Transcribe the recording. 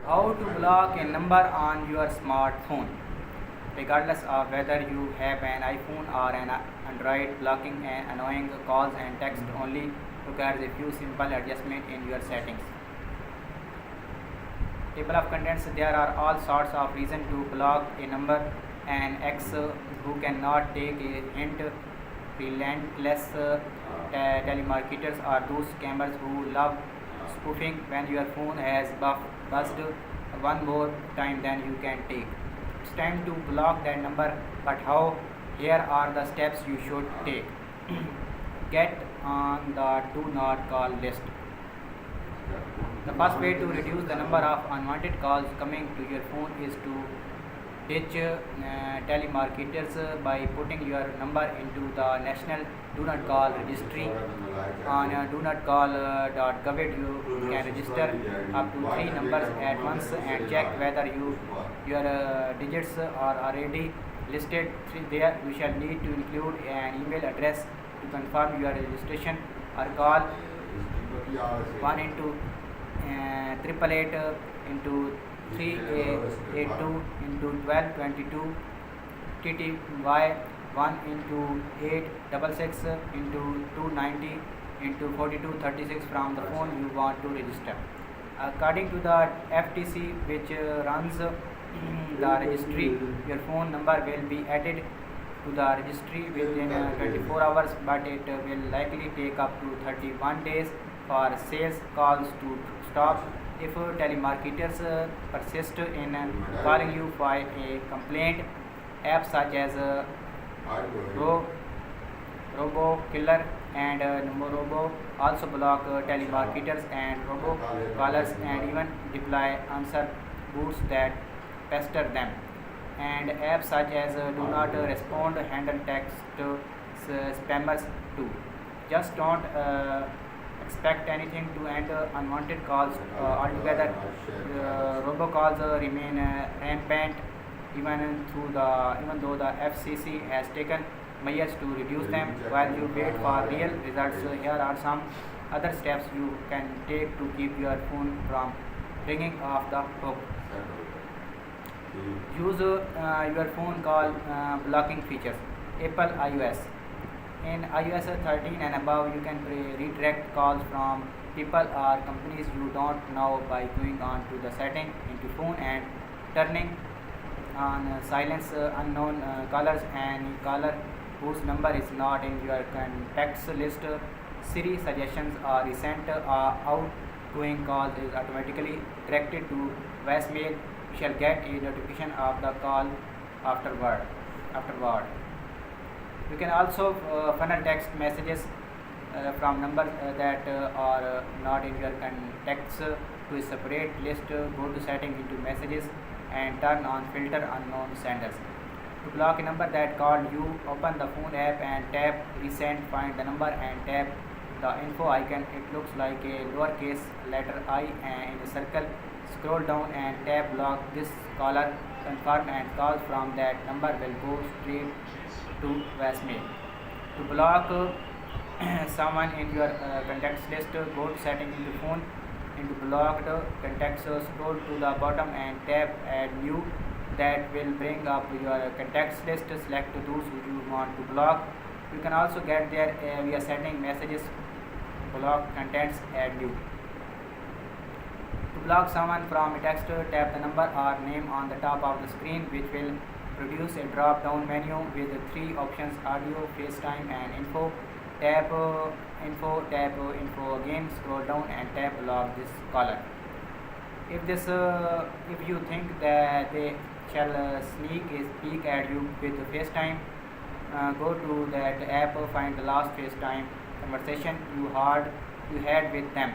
How to block a number on your smartphone. Regardless of whether you have an iPhone or an Android, blocking annoying calls and text only requires a few simple adjustments in your settings. Table of contents: there are all sorts of reasons to block a number. An ex who cannot take a hint, relentless telemarketers, or those scammers who love spoofing when your phone has buzzed one more time than you can take. It's time to block that number, but how? Here are the steps you should take. Get on the do not call list. The first way to reduce the number of unwanted calls coming to your phone is to ditch telemarketers by putting your number into the National Do Not Call Registry. On donotcall.gov, you can register up to 3 numbers at once and check whether your digits are already listed there. You shall need to include an email address to confirm your registration, or call 1 into 888 into 382 into 1222 TTY 1 into 866 into 290 into 4236 from the phone you want to register. According to the FTC, which runs the registry, your phone number will be added to the registry within 24 hours, but it will likely take up to 31 days for sales calls to stop. If telemarketers persist in calling you for a complaint, apps such as RoboKiller and Numorobo also block telemarketers and robocallers and even deploy answer bots that pester them. And apps such as Do Not Respond handle text spammers too. Just don't expect anything to end unwanted calls altogether. Robocalls remain rampant even though the FCC has taken measures to reduce them. While you wait for real results, here are some other steps you can take to keep your phone from ringing off the hook. Use your phone call blocking features. Apple iOS. In iOS 13 and above, you can redirect calls from people or companies you don't know by going on to the setting into phone and turning on silence unknown callers. And caller whose number is not in your contacts list, Siri suggestions or recent outgoing calls is automatically directed to voicemail. You shall get a notification of the call afterward. You can also funnel text messages from numbers that are not in your contacts to a separate list. Go to setting into messages and turn on filter unknown senders. To block a number that called you, open the phone app and tap recent, find the number and tap the info icon. It looks like a lowercase letter I in a circle. Scroll down and tap block this caller. Confirm, and calls from that number will go straight to voicemail. To block someone in your contacts list, go to setting into phone. Into blocked contacts, scroll to the bottom and tap add new. That will bring up your contacts list. Select those who you want to block. You can also get there via setting messages, block contacts, add new. To block someone from a text, tap the number or name on the top of the screen, which will produce a drop down menu with 3 options: audio, FaceTime, and info. Tap info again, scroll down and tap block this caller. If you think that they shall sneak a peek at you with FaceTime, go to that app, find the last FaceTime conversation you had with them,